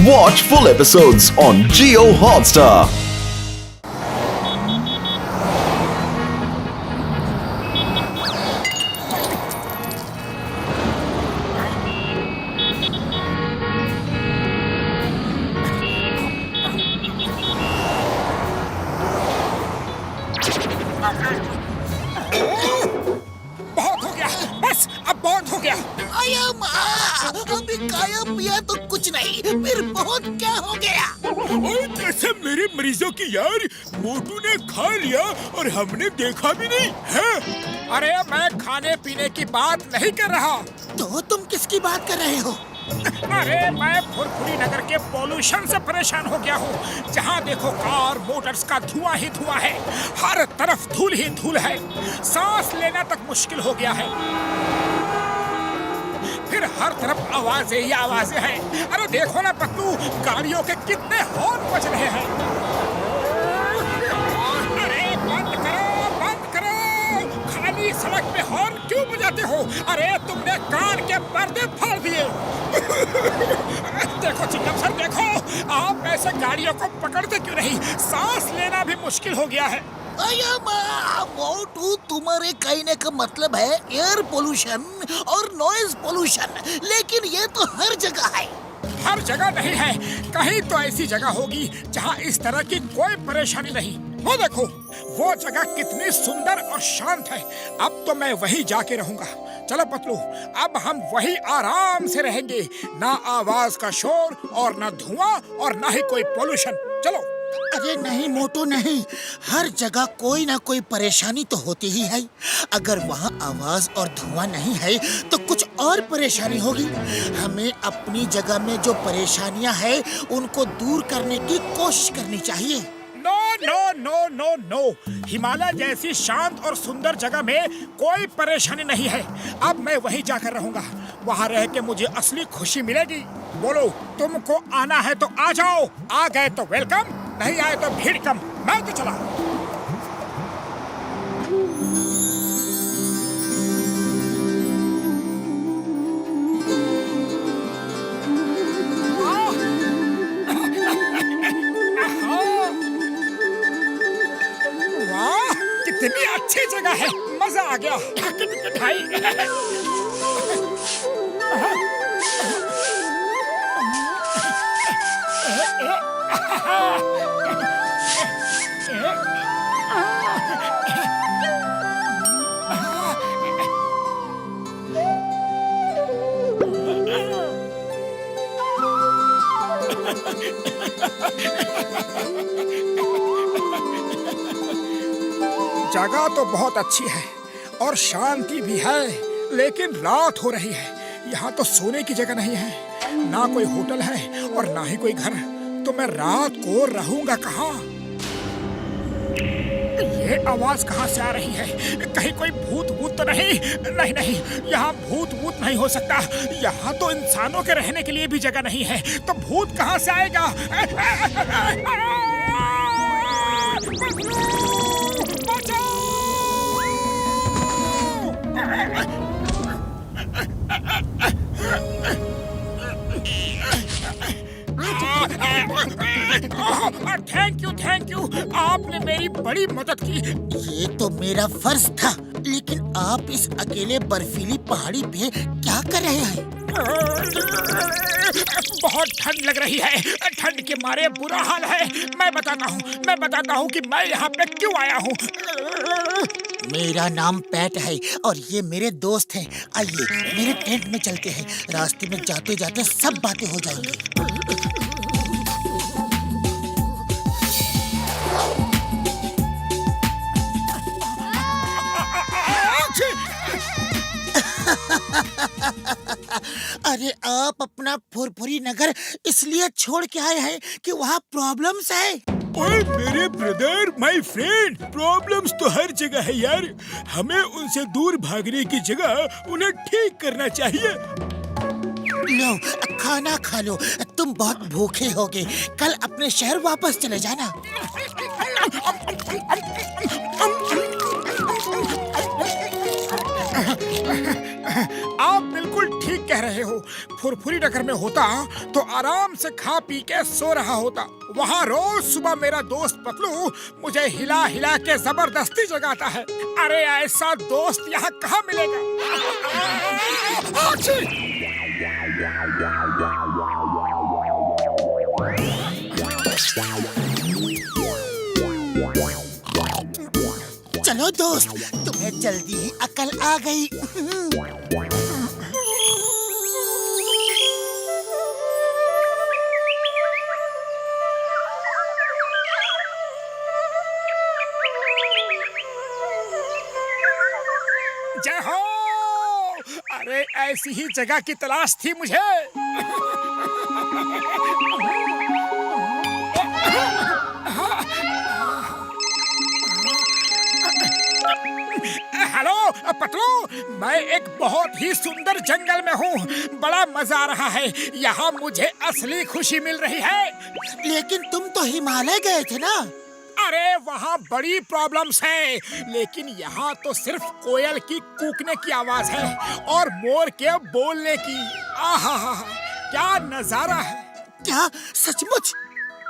Watch full episodes on Jio Hotstar. बहुत हो गया, बस अब बहुत हो गया। आया माँ, अभी खाया पिया तो कुछ नहीं, फिर बहुत क्या हो गया? और कैसे मेरे मरीजों की यार, मोटू ने खा लिया और हमने देखा भी नहीं है। अरे मैं खाने पीने की बात नहीं कर रहा। तो तुम किसकी बात कर रहे हो? अरे मैं फुरफुरी नगर के पोल्यूशन से परेशान हो गया हूँ। जहाँ देखो कार मोटर्स का धुआं ही धुआं है, हर तरफ धूल ही धूल है, सांस लेना तक मुश्किल हो गया है। फिर हर तरफ आवाजें ही आवाजें हैं। अरे देखो ना पतलू, गाड़ियों के कितने हॉर्न बज रहे हैं। अरे बंद करो, खाली सड़क पे हॉर्न क्यों बजाते हो? अरे तुमने कान के पर्दे फाड़ दिए। देखो चिंगम सर, देखो आप ऐसे गाड़ियों को पकड़ते क्यों नहीं? सांस लेना भी मुश्किल हो गया है। आया माँ, मोटू तुम्हारे कहने का मतलब है एयर पोल्यूशन और नॉइज पोल्यूशन, लेकिन ये तो हर जगह है। हर जगह नहीं है, कहीं तो ऐसी जगह होगी जहाँ इस तरह की कोई परेशानी नहीं। वो देखो, वो जगह कितनी सुंदर और शांत है। अब तो मैं वहीं जाके रहूंगा। चलो पतलू, अब हम वहीं आराम से रहेंगे। ना आवाज का शोर और ना धुआं और ना ही कोई पोल्यूशन। चलो। अरे नहीं मोटू नहीं, हर जगह कोई ना कोई परेशानी तो होती ही है। अगर वहाँ आवाज और धुआं नहीं है तो कुछ और परेशानी होगी। हमें अपनी जगह में जो परेशानियां हैं उनको दूर करने की कोशिश करनी चाहिए। No no no no no, Himalaya जैसी शांत और सुंदर जगह में कोई परेशानी नहीं है। अब मैं वहीं जाकर रहूंगा। वहाँ रह के मुझे असली खुशी मिलेगी। बोलो, तुमको आना है तो आ जाओ, आ गए तो वेलकम, नहीं आए तो भीड़ कम। मैं तो चला। वाह, कितनी अच्छी जगह है, मजा आ गया। जगह तो बहुत अच्छी है और शांति भी है, लेकिन रात हो रही है। यहाँ तो सोने की जगह नहीं है, ना कोई होटल है और ना ही कोई घर। तो मैं रात को रहूंगा कहाँ? ये आवाज कहाँ से आ रही है? कहीं कोई भूत भूत तो नहीं? नहीं नहीं, यहाँ भूत भूत नहीं हो सकता। यहाँ तो इंसानों के रहने के लिए भी जगह नहीं है, तो भूत कहाँ से आएगा? थैंक यू, आपने मेरी बड़ी मदद की। ये तो मेरा फर्ज था, लेकिन आप इस अकेले बर्फीली पहाड़ी पे क्या कर रहे हैं? बहुत ठंड लग रही है, ठंड के मारे बुरा हाल है। मैं बताता हूँ कि मैं यहाँ पे क्यों आया हूँ। मेरा नाम पैट है और ये मेरे दोस्त हैं। आइए मेरे टेंट में चलते हैं, रास्ते में जाते जाते सब बातें हो जाएंगी। अरे आप अपना फुरफुरी नगर इसलिए छोड़ के आए हैं कि वहाँ प्रॉब्लम्स है। ओए मेरे ब्रदर, माय फ्रेंड, प्रॉब्लम्स तो हर जगह है यार। हमें उनसे दूर भागने की जगह उन्हें ठीक करना चाहिए। लो खाना खा लो, तुम बहुत भूखे होगे। कल अपने शहर वापस चले जाना। आप बिल्कुल ठीक कह कह रहे हो? फुरफुरी नगर में होता तो आराम से खा पी के सो रहा होता। वहाँ रोज सुबह मेरा दोस्त पतलू मुझे हिला हिला के जबरदस्ती जगाता है। अरे ऐसा दोस्त यहाँ कहाँ मिलेगा? चलो दोस्त, तुम्हें जल्दी ही अकल आ गई। जय हो। अरे ऐसी ही जगह की तलाश थी मुझे। हेलो पतलू, मैं एक बहुत ही सुंदर जंगल में हूँ। बड़ा मजा आ रहा है। यहाँ मुझे असली खुशी मिल रही है। लेकिन तुम तो हिमालय गए थे ना? अरे वहाँ बड़ी प्रॉब्लम्स हैं, लेकिन यहाँ तो सिर्फ कोयल की कूकने की आवाज है और मोर के बोलने की। आहा हा, क्या नजारा है। क्या सचमुच?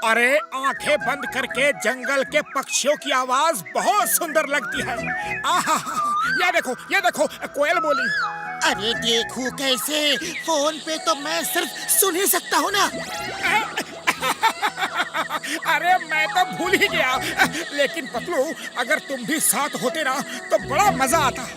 अरे आंखें बंद करके जंगल के पक्षियों की आवाज बहुत सुंदर लगती है। आहा, ये देखो कोयल बोली। अरे देखो कैसे, फोन पे तो मैं सिर्फ सुन ही सकता हूँ ना। अरे मैं तो भूल ही गया। लेकिन पतलू, अगर तुम भी साथ होते ना तो बड़ा मजा आता।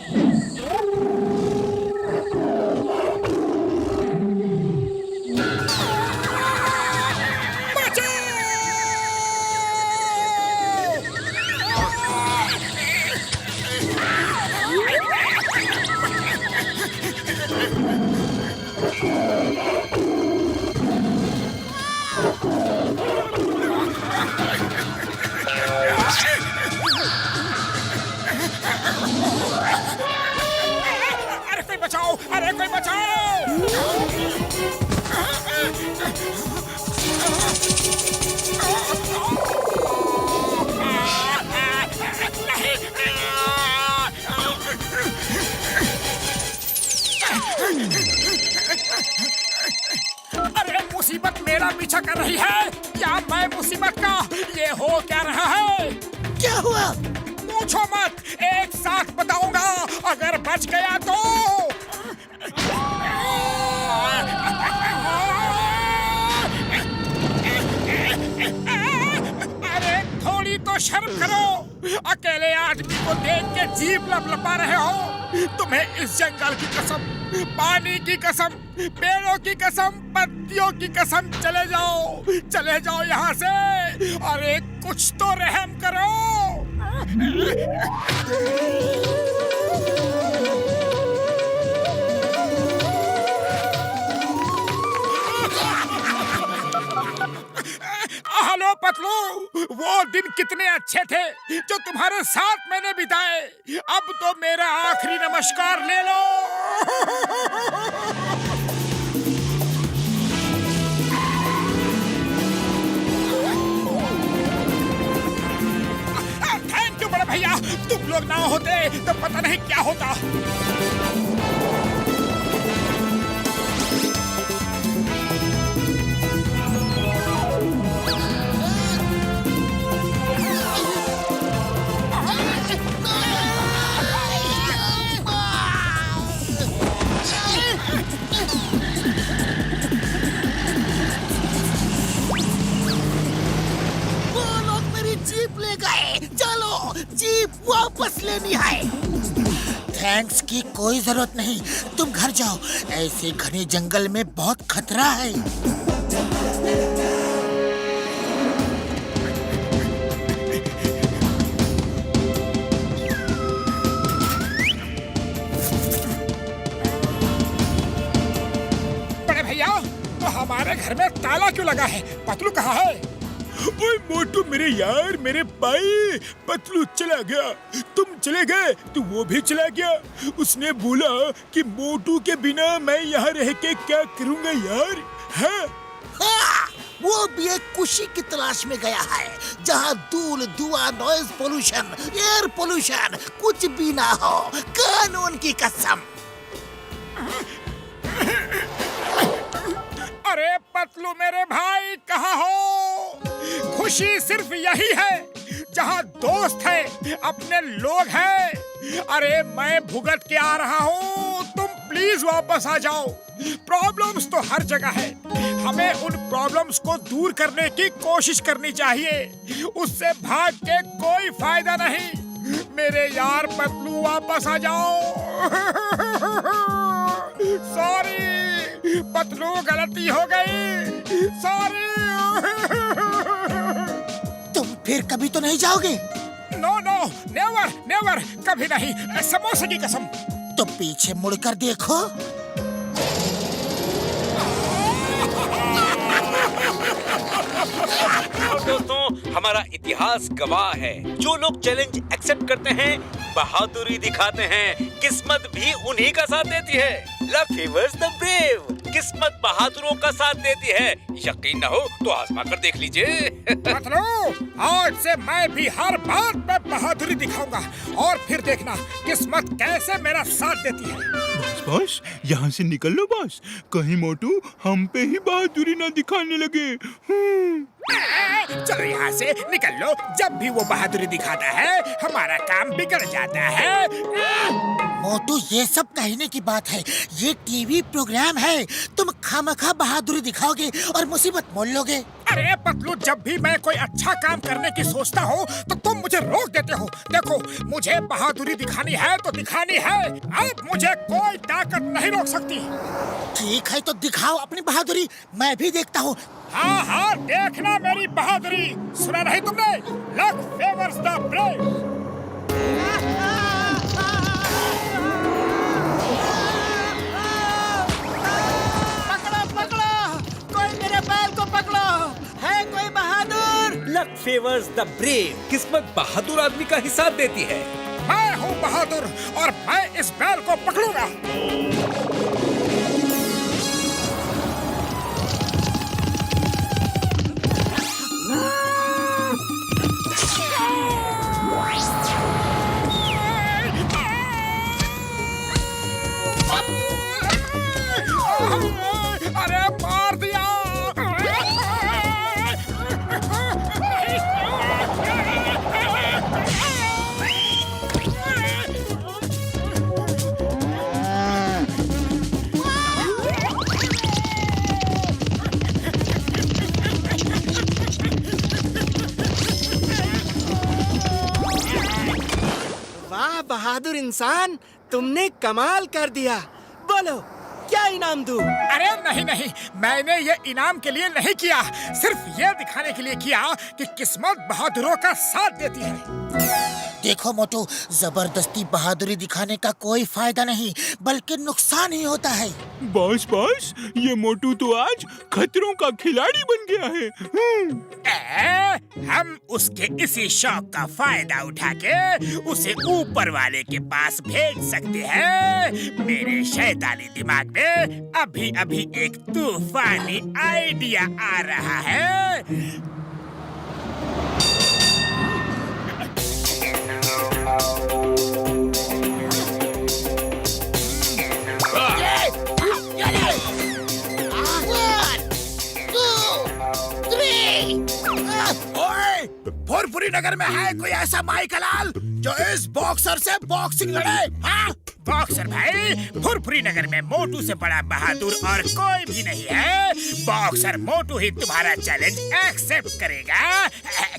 अरे कोई बचाओ! अरे मुसीबत मेरा पीछा कर रही है या मैं मुसीबत का? ये हो क्या रहा है? क्या हुआ? पूछो मत, एक साथ बताऊंगा। अगर बच गया तो अरे थोड़ी तो शर्म करो। अकेले आदमी को देख के जीभ लपलपा रहे हो। तुम्हें इस जंगल की कसम, पानी की कसम, पेड़ों की कसम, पत्तियों की कसम, चले जाओ यहाँ से। अरे कुछ तो रहम करो। हेलो पतलू, वो दिन कितने अच्छे थे जो तुम्हारे साथ मैंने बिताए। अब तो मेरा आखिरी नमस्कार ले लो। थैंक यू बड़े भैया, तुम लोग ना होते तो पता नहीं क्या होता। जीप ले गए। चलो जीप वापस लेनी है। थैंक्स की कोई जरूरत नहीं, तुम घर जाओ। ऐसे घने जंगल में बहुत खतरा है। बड़े भैया, तो हमारे घर में ताला क्यों लगा है? पतलू कहाँ है? ओए मोटू मेरे यार, मेरे भाई, पतलू चला गया। तुम चले गए तो वो भी चला गया। उसने बोला कि मोटू के बिना मैं यहाँ रह के क्या करूँगा यार। हाँ? हाँ, वो भी एक खुशी की तलाश में गया है जहाँ धूल, धुआं, नॉइज पोल्यूशन, एयर पोल्यूशन कुछ भी ना हो। कानून की कसम। अरे पतलू मेरे भाई कहाँ हो? खुशी सिर्फ यही है जहाँ दोस्त है, अपने लोग हैं। अरे मैं भुगत के आ रहा हूँ, तुम प्लीज वापस आ जाओ। प्रॉब्लम्स तो हर जगह है, हमें उन प्रॉब्लम्स को दूर करने की कोशिश करनी चाहिए। उससे भाग के कोई फायदा नहीं। मेरे यार पतलू वापस आ जाओ। सॉरी पतलू, गलती हो गई, सॉरी। तुम फिर कभी तो नहीं जाओगे? नो नो, नेवर नेवर, कभी नहीं, समोसे की कसम। तो पीछे मुड़कर देखो। और दोस्तों, हमारा इतिहास गवाह है, जो लोग चैलेंज एक्सेप्ट करते हैं, बहादुरी दिखाते हैं, किस्मत भी उन्हीं का साथ देती है। लक फेवर्स द ब्रेव, किस्मत बहादुरों का साथ देती है। यकीन न हो तो आजमा कर देख लीजिए। पतलू, आज से मैं भी हर बात में बहादुरी दिखाऊंगा और फिर देखना किस्मत कैसे मेरा साथ देती है। बॉस, यहाँ से निकल लो बॉस, कहीं मोटू हम पे ही बहादुरी ना दिखाने लगे। चलो यहाँ से निकल लो। जब भी वो बहादुरी दिखाता है हमारा काम बिगड़ जाता है। मोटू, ये सब कहने की बात है, ये टीवी प्रोग्राम है। तुम खामखा बहादुरी दिखाओगे और मुसीबत मोल लोगे। अरे पतलू, जब भी मैं कोई अच्छा काम करने की सोचता हूँ तो तुम मुझे रोक देते हो। देखो, मुझे बहादुरी दिखानी है तो दिखानी है, अब मुझे कोई ताकत नहीं रोक सकती। ठीक है तो दिखाओ अपनी बहादुरी, मैं भी देखता हूँ। हाँ हाँ, देखना मेरी बहादुरी। सुना नहीं तुमने? Luck favours the brave. Luck favours the brave, किस्मत बहादुर आदमी का ही साथ देती है। मैं हूँ बहादुर और मैं इस बैल को पकड़ूंगा। अरे मार दिया। वाह बहादुर इंसान, तुमने कमाल कर दिया। बोलो क्या इनाम दूं? अरे नहीं नहीं, मैंने ये इनाम के लिए नहीं किया, सिर्फ ये दिखाने के लिए किया कि किस्मत बहादुरों का साथ देती है। देखो मोटू, जबरदस्ती बहादुरी दिखाने का कोई फायदा नहीं, बल्कि नुकसान ही होता है। बॉस बॉस, ये मोटू तो आज खतरों का खिलाड़ी बन गया है। हम उसके इसी शौक का फायदा उठा के उसे ऊपर वाले के पास भेज सकते हैं। मेरे शैतानी दिमाग में अभी अभी एक तूफानी आइडिया आ रहा है। भोरपुरी नगर में है कोई ऐसा माइकलाल जो इस बॉक्सर से बॉक्सिंग लड़े? हाँ बॉक्सर भाई, भोरपुरी नगर में मोटू से बड़ा बहादुर और कोई भी नहीं है। बॉक्सर मोटू ही तुम्हारा चैलेंज एक्सेप्ट करेगा।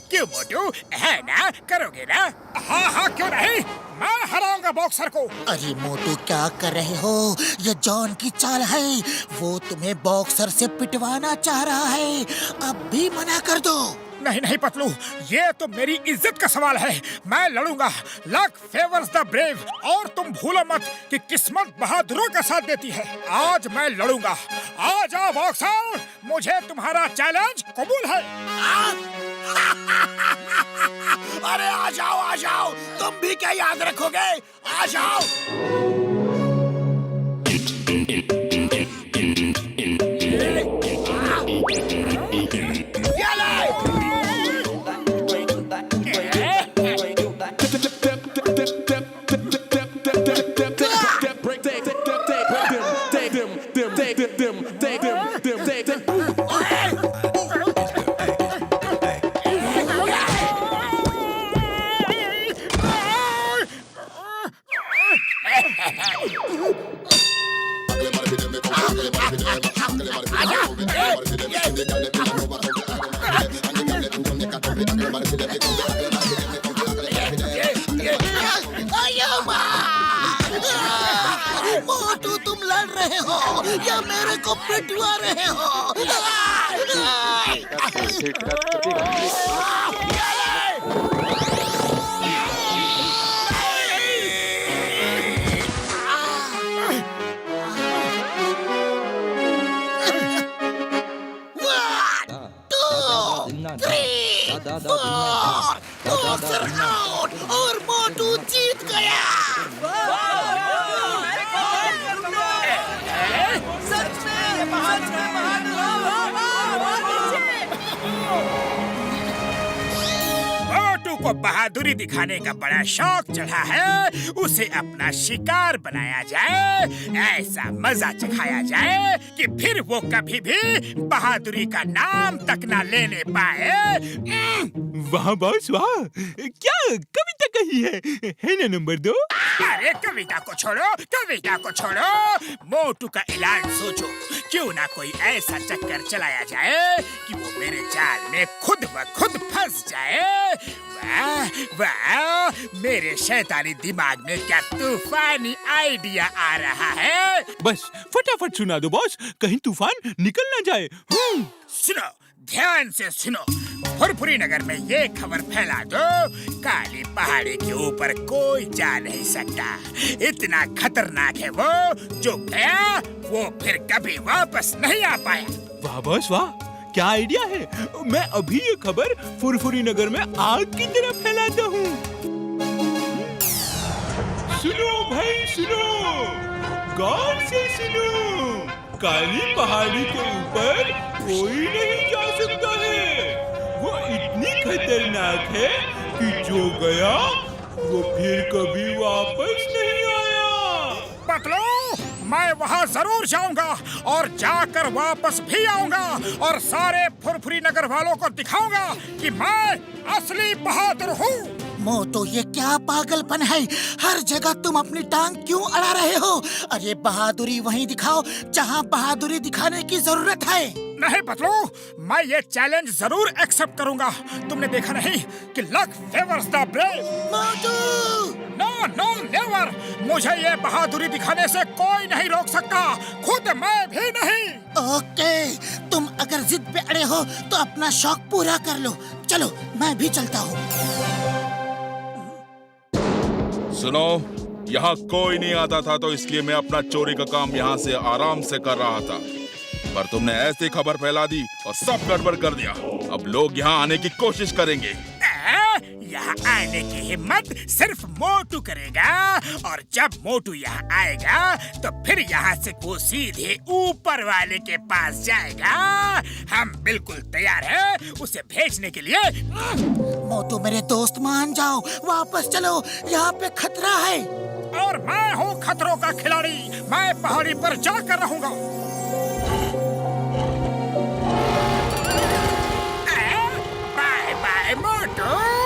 क्यों मोटू, है ना? करोगे ना? हाँ हाँ, क्यों नहीं, मैं हराऊंगा बॉक्सर को। अरे मोटू, क्या कर रहे हो? ये जॉन की चाल है, वो तुम्हें बॉक्सर से पिटवाना चाह रहा है। अब भी मना कर दो। नहीं नहीं पतलू, ये तो मेरी इज्जत का सवाल है। मैं लड़ूंगा। लक फेवर्स द ब्रेव, और तुम भूलो मत कि किस्मत बहादुरों का साथ देती है। आज मैं लड़ूंगा। आ जाओ बॉक्सर, मुझे तुम्हारा चैलेंज कबूल है। अरे आ जाओ, तुम भी क्या याद रखोगे? आ जाओ। मोटू तुम लड़ रहे हो या मेरे को पिटवा रहे हो? और मोटू जीत गया। मोटू को बहादुरी दिखाने का बड़ा शौक चढ़ा है। उसे अपना शिकार बनाया जाए, ऐसा मजा चखाया जाए कि फिर वो कभी भी बहादुरी का नाम तक ना लेने पाए। वाह बॉस वाह, क्या कविता कही है ना नंबर 2? अरे कविता को छोड़ो, कविता को छोड़ो। मोटू का इलाज सोचो। क्यों ना कोई ऐसा चक्कर चलाया जाए कि वो मेरे जाल में खुद ब खुद फंस जाए। वाह वाह, मेरे शैतानी दिमाग में क्या तूफानी आइडिया आ रहा है। बस फटाफट सुना दो बॉस, कहीं तूफान निकल ना जाए। सुनो, ध्यान से सुनो। फुरफुरी नगर में ये खबर फैला दो, काली पहाड़ी के ऊपर कोई जा नहीं सकता। इतना खतरनाक है वो, जो गया वो फिर कभी वापस नहीं आ पाया। वाह बॉस वाह, क्या आइडिया है। मैं अभी ये खबर फुरफुरी नगर में आग की तरह फैलाता हूँ। सुनो भाई सुनो, गौर से सुनो। काली पहाड़ी के ऊपर कोई नहीं जा सकता है। वो इतनी खतरनाक है कि जो गया वो फिर कभी वापस नहीं आया। पतलू, मैं वहाँ जरूर जाऊंगा और जाकर वापस भी आऊंगा और सारे फुरफुरी नगर वालों को दिखाऊंगा कि मैं असली बहादुर हूँ। मोटू ये क्या पागलपन है? हर जगह तुम अपनी टांग क्यों अड़ा रहे हो? अरे बहादुरी वहीं दिखाओ जहाँ बहादुरी दिखाने की जरूरत है। नहीं पतलू, मैं ये चैलेंज जरूर एक्सेप्ट करूंगा। तुमने देखा नहीं कि लक फेवर्स द ब्रेव। मोटू! नो नो नेवर, मुझे ये बहादुरी दिखाने से कोई नहीं रोक सकता, खुद मैं भी नहीं। ओके, तुम अगर जिद पे अड़े हो तो अपना शौक पूरा कर लो। चलो मैं भी चलता हूँ। सुनो, यहाँ कोई नहीं आता था तो इसलिए मैं अपना चोरी का काम यहाँ से आराम से कर रहा था, पर तुमने ऐसी खबर फैला दी और सब गड़बड़ कर दिया। अब लोग यहाँ आने की कोशिश करेंगे। यहाँ आने की हिम्मत सिर्फ मोटू करेगा, और जब मोटू यहाँ आएगा तो फिर यहाँ से वो सीधे ऊपर वाले के पास जाएगा। हम बिल्कुल तैयार हैं उसे भेजने के लिए। मोटू मेरे दोस्त मान जाओ, वापस चलो, यहाँ पे खतरा है। और मैं हूँ खतरों का खिलाड़ी, मैं पहाड़ी पर जाकर रहूंगा। बाय बाय मोटू।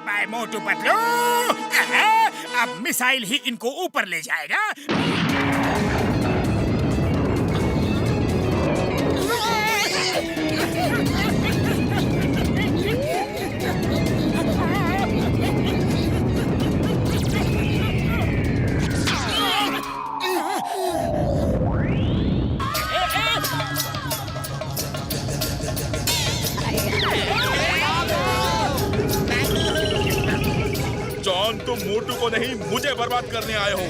बाय मोटू पतलू। अब मिसाइल ही इनको ऊपर ले जाएगा। तुम मोटू को नहीं मुझे बर्बाद करने आए हो।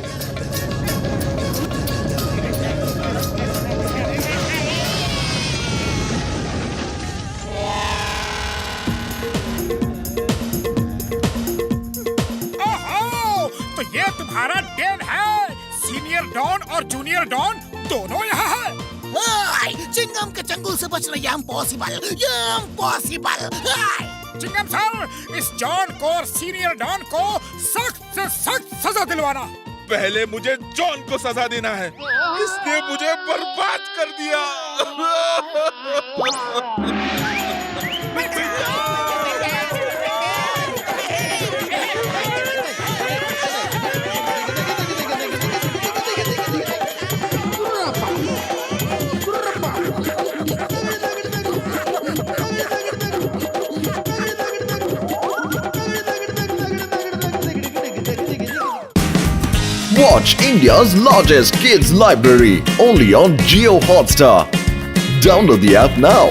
ओहो, तो ये तुम्हारा डेन है। सीनियर डॉन और जूनियर डॉन दोनों यहाँ है। हाय, चिंगम के चंगुल से बचना ये इम्पॉसिबल, ये इम्पॉसिबल। चिंगम सर, इस जॉन को और सीनियर डॉन को सख्त से सख्त सजा दिलवाना। पहले मुझे जॉन को सजा देना है, इसने मुझे बर्बाद कर दिया। Watch India's largest kids library only on Geo Hotstar. Download the app now.